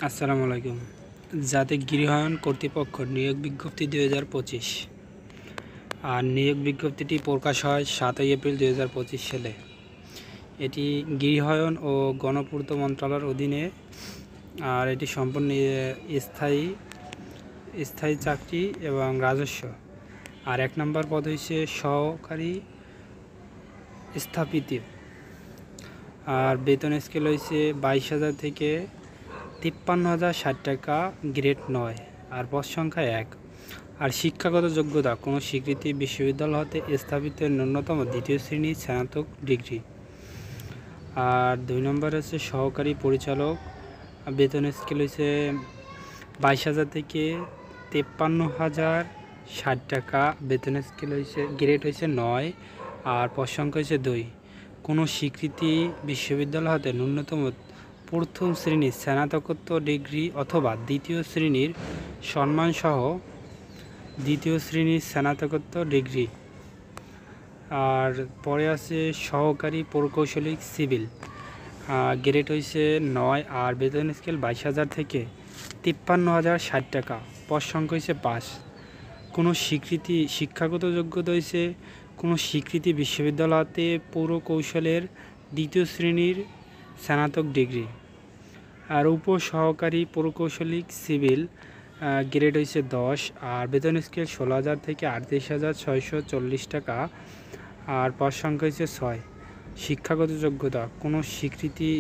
আসসালামু আলাইকুম। জাতীয় গৃহায়ন কর্তৃপক্ষ নিয়োগ বিজ্ঞপ্তি 2025 আর নিয়োগ বিজ্ঞপ্তিটি প্রকাশ হয় 7 এপ্রিল 2025 সালে। এটি গৃহায়ন ও গণপূর্ত মন্ত্রণালয়ের অধীনে, আর এটি সম্পূর্ণ স্থায়ী চাকরি এবং রাজস্ব। আর 1 নম্বর পদ হচ্ছে সহকারী স্থাপিত, আর বেতন স্কেল হয়েছে 22,000 থেকে 53,060 টাকা, গ্রেড 9, আর পদ সংখ্যা 1। আর শিক্ষাগত যোগ্যতা কোনো স্বীকৃতি বিশ্ববিদ্যালয় হতে স্থাপিত ন্যূনতম 2য় শ্রেণীর স্নাতক ডিগ্রি। আর 2 নম্বর হচ্ছে সহকারী পরিচালক, বেতন স্কেল হয়েছে 22,000 থেকে 53,060 টাকা, বেতন স্কেল হয়েছে গ্রেড হয়েছে 9, আর পদ সংখ্যা হয়েছে 2। কোনো স্বীকৃতি বিশ্ববিদ্যালয় হতে ন্যূনতম প্রথম শ্রেণীর স্নাতকোত্তর ডিগ্রি অথবা 2য় শ্রেণীর সম্মানসহ 2য় শ্রেণীর স্নাতকোত্তর ডিগ্রি। আর পরে আছে সহকারী প্রকৌশলী সিভিল, গ্রেড হয়েছে 9, আর বেতন স্কেল 22,000 থেকে 53,060 টাকা, পদ সংখ্যা হয়েছে 5। কোনো স্বীকৃতি শিক্ষাগত যোগ্যতা হয়েছে কোনো স্বীকৃতি বিশ্ববিদ্যালয়তে প্রকৌশলের 2য় শ্রেণীর স্নাতক ডিগ্রি। আর উপসহকারী প্রকৌশলী সিভিল, গ্রেড হয়েছে 10, আর বেতন স্কেল 16,000 থেকে 38,640 টাকা, আর পদ সংখ্যা হয়েছে 6। শিক্ষাগত যোগ্যতা কোনো স্বীকৃতি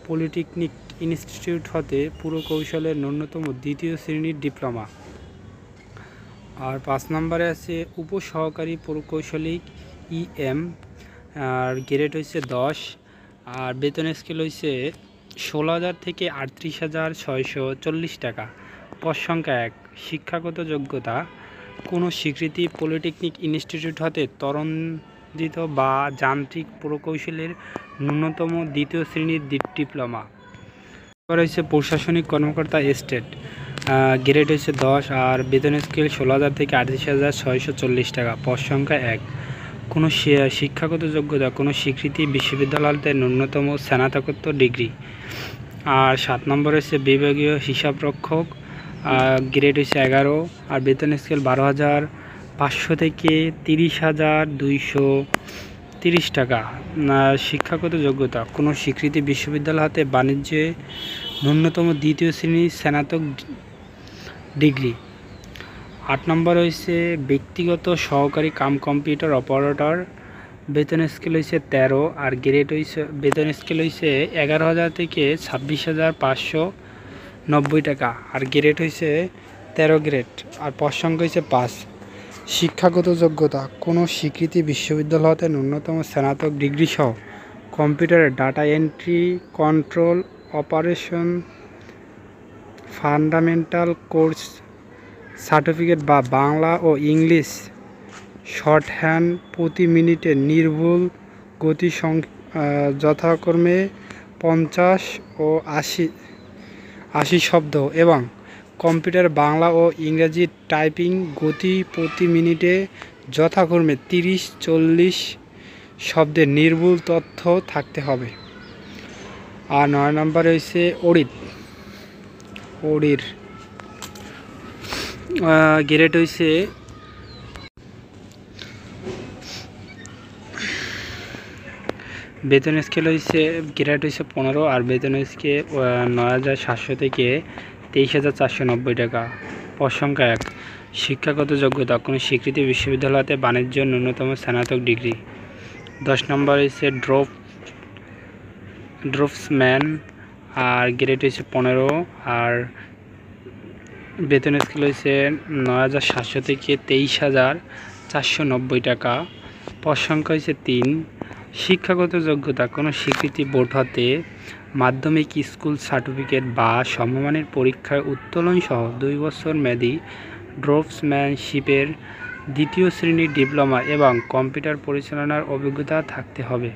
পলিটেকনিক ইনস্টিটিউট হতে প্রকৌশলের ন্যূনতম 2য় শ্রেণীর ডিপ্লোমা। আর 5 নম্বরে আছে উপসহকারী প্রকৌশলী EM, আর গ্রেড হয়েছে 10, আর বেতন স্কেল হয়েছে 16,000 থেকে 38,640 টাকা, পদ সংখ্যা 1। শিক্ষাগত যোগ্যতা কোনো স্বীকৃতি পলিটেকনিক ইনস্টিটিউট হতে ত্বরান্বিত বা যান্ত্রিক প্রকৌশলের ন্যূনতম 2য় শ্রেণীর ডিপ্লোমা। এবার হচ্ছে প্রশাসনিক কর্মকর্তা স্টেট, গ্রেড হচ্ছে 10, আর বেতন স্কেল 16,000 থেকে 38,640 টাকা, পদ সংখ্যা 1। কোনো শিক্ষাগত যোগ্যতা কোনো স্বীকৃতি বিশ্ববিদ্যালয়তে ন্যূনতম স্নাতকোত্তর ডিগ্রি। আর 7 নম্বর হচ্ছে বিভাগীয় হিসাবরক্ষক, গ্রেড হচ্ছে 11, আর বেতন স্কেল 12,500 থেকে 30,230 টাকা। শিক্ষাগত যোগ্যতা কোনো স্বীকৃতি বিশ্ববিদ্যালয় হতে বাণিজ্যে ন্যূনতম 2য় শ্রেণীর স্নাতক ডিগ্রি। 8 নম্বর হয়েছে ব্যক্তিগত সহকারী কম্পিউটার অপারেটর, বেতন স্কেল হয়েছে 13, আর গ্রেড হয়েছে বেতন স্কেল হয়েছে 11,000 থেকে 26,590 টাকা, আর গ্রেড হয়েছে 13 গ্রেড, আর পদ সংখ্যা হয়েছে 5। শিক্ষাগত যোগ্যতা কোনো স্বীকৃতি বিশ্ববিদ্যালয় হতে ন্যূনতম স্নাতক ডিগ্রি সহ কম্পিউটারের data entry, control, operation, fundamental course certificate বা বাংলা ও ইংলিশ শর্টহ্যান্ড প্রতি মিনিটে নির্ভুল গতি যথাক্রমে 50 ও 80 শব্দ এবং কম্পিউটার বাংলা ও ইংরেজি টাইপিং গতি প্রতি মিনিটে যথাক্রমে 30-40 শব্দের নির্ভুল তথ্য থাকতে হবে। আর 9 নম্বর হয়েছে ওড়ির, গ্রেড হয়েছে বেতন স্কেল হয়েছে গ্রেড হয়েছে 15, আর বেতন স্কেল 9,700 থেকে 23,490 টাকা, পদ সংখ্যা 1। শিক্ষাগত যোগ্যতা কোনো স্বীকৃতি বিশ্ববিদ্যালয়তে বাণিজ্য ন্যূনতম স্নাতক ডিগ্রি। 10 নম্বর হয়েছে ড্রফটসম্যান, আর গ্রেড হয়েছে 15, আর বেতন স্কেল হয়েছে 9,700 থেকে 23,490 টাকা, পদ সংখ্যা হয়েছে 3। শিক্ষাগত যোগ্যতা কোনো স্বীকৃতি বোর্ড হতে মাধ্যমিক স্কুল সার্টিফিকেট বা সমমানের পরীক্ষায় উত্তোলন সহ 2 বছর মেয়াদী ড্রফটসম্যানশিপের 2য় শ্রেণীর ডিপ্লোমা এবং কম্পিউটার পরিচালনার অভিজ্ঞতা থাকতে হবে।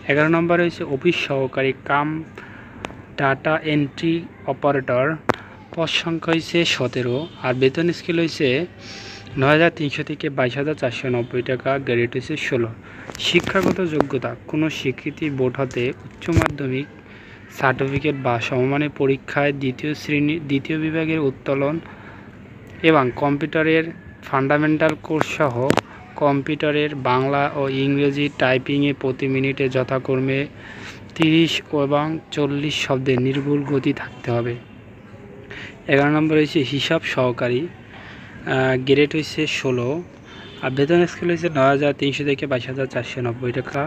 11 নম্বর হয়েছে অফিস সহকারী ডাটা এন্ট্রি অপারেটর, পদ সংখ্যা হয়েছে 17, আর বেতন স্কেল হয়েছে 9,300 থেকে 22,490 টাকা, গ্রেড হয়েছে 16। শিক্ষাগত যোগ্যতা কোনো স্বীকৃতি বোর্ড হতে উচ্চ মাধ্যমিক সার্টিফিকেট বা সমমানের পরীক্ষায় দ্বিতীয় বিভাগের উত্তোলন এবং কম্পিউটারের ফান্ডামেন্টাল কোর্স সহ কম্পিউটারের বাংলা ও ইংরেজি টাইপিংয়ে প্রতি মিনিটে যথাক্রমে 30 এবং 40 শব্দের নির্ভুল গতি থাকতে হবে। 11 নম্বর হয়েছে হিসাব সহকারী, গ্রেড হয়েছে 16, আর বেতন স্কেল হয়েছে 9,300 থেকে 22,490 টাকা।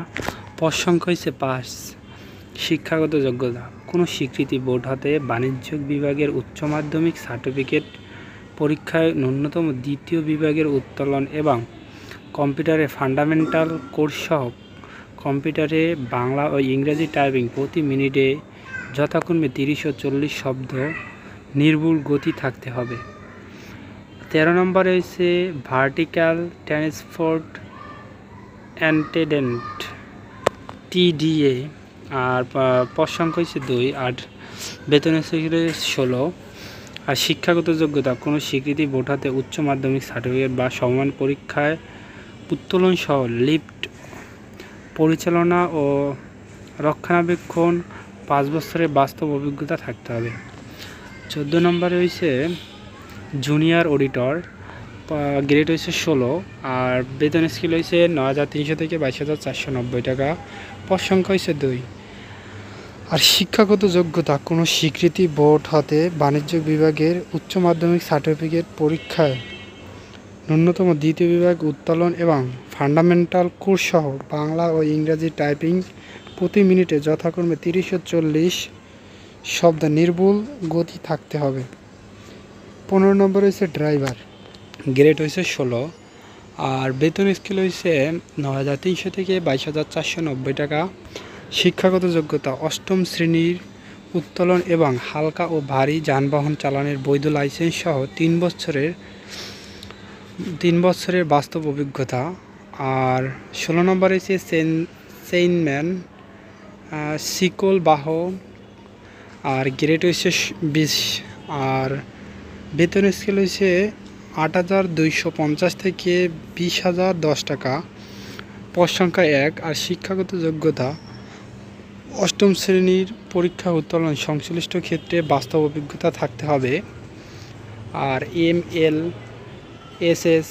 পদ সংখ্যা হয়েছে 5। শিক্ষাগত যোগ্যতা কোনো স্বীকৃতি বোর্ড হতে বাণিজ্যিক বিভাগের উচ্চ মাধ্যমিক সার্টিফিকেট পরীক্ষায় ন্যূনতম দ্বিতীয় বিভাগের উত্তোলন এবং কম্পিউটারে ফান্ডামেন্টাল কোর্স সহ কম্পিউটারে বাংলা ও ইংরেজি টাইপিং প্রতি মিনিটে যথাক্রমে 30 ও 40 শব্দ নির্ভুল গতি থাকতে হবে। 13 নম্বরে হয়েছে ভার্টিক্যাল ট্রান্সপোর্ট অ্যাটেন্ডেন্ট TDA, আর পদ সংখ্যা হচ্ছে 2, আর বেতন হচ্ছে 16। আর শিক্ষাগত যোগ্যতা কোনো স্বীকৃতি বোর্ড হাতে উচ্চ মাধ্যমিক সার্টিফিকেট বা সমমান পরীক্ষায় উত্তোলন সহ লিফট পরিচালনা ও রক্ষণাবেক্ষণ 5 বছরের বাস্তব অভিজ্ঞতা থাকতে হবে। 14 নম্বরে হয়েছে জুনিয়র অডিটর, গ্রেড হয়েছে 16, আর বেতন স্কেল হয়েছে 9,300 থেকে 22,490 টাকা। পদ সংখ্যা হয়েছে 2। আর শিক্ষাগত যোগ্যতা কোনো স্বীকৃতি বোর্ড হতে বাণিজ্য বিভাগের উচ্চ মাধ্যমিক সার্টিফিকেট পরীক্ষায় ন্যূনতম দ্বিতীয় বিভাগ উত্তোলন এবং ফান্ডামেন্টাল কোর্স সহ বাংলা ও ইংরেজি টাইপিং প্রতি মিনিটে যথাক্রমে 30 ও 40 শব্দ নির্ভুল গতি থাকতে হবে। 15 নম্বর হয়েছে ড্রাইভার, গ্রেড হয়েছে 16, আর বেতন স্কেল হয়েছে 9,300 থেকে 22,490 টাকা। শিক্ষাগত যোগ্যতা 8ম শ্রেণীর উত্তোলন এবং হালকা ও ভারী যানবাহন চালানোর বৈধ লাইসেন্স সহ 3 বছরের বাস্তব অভিজ্ঞতা। আর 16 নম্বর হয়েছে চেইনম্যান, শিকল বাহ, আর গ্রেড হয়েছে 20, আর বেতন স্কেল হয়েছে 8,250 থেকে 20,010 টাকা। পদ সংখ্যা 1। আর শিক্ষাগত যোগ্যতা 8ম শ্রেণীর পরীক্ষা উত্তোলন সংশ্লিষ্ট ক্ষেত্রে বাস্তব অভিজ্ঞতা থাকতে হবে। আর MLSS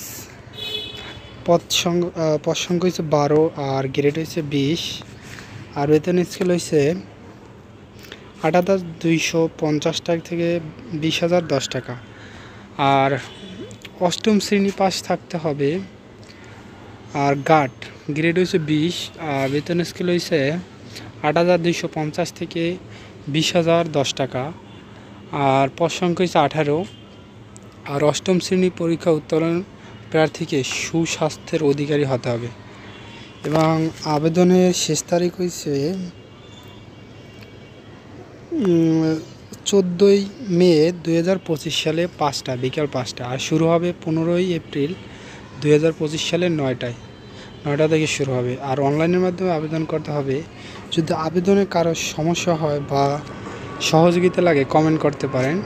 পদ সংখ্যা হয়েছে 12, আর গ্রেড হয়েছে 20, আর বেতন স্কেল হয়েছে 8,250 টাকা থেকে 20,010 টাকা। আর 8ম শ্রেণী পাস থাকতে হবে। আর গার্ড গ্রেড হয়েছে 20, আর বেতন স্কেল হয়েছে 8,250 থেকে 20,010 টাকা। আর পদ সংখ্যা হয়েছে 18। আর 8ম শ্রেণী পরীক্ষা উত্তোলন প্রার্থীকে সুস্বাস্থ্যের অধিকারী হতে হবে। এবং আবেদনের শেষ তারিখ হয়েছে 14 মে 2025 সালে বিকাল 5টা, আর শুরু হবে 15 এপ্রিল 2025 সালের 9টা থেকে শুরু হবে। আর অনলাইনের মাধ্যমে আবেদন করতে হবে। যদি আবেদনে কারো সমস্যা হয় বা সহযোগিতা লাগে কমেন্ট করতে পারেন।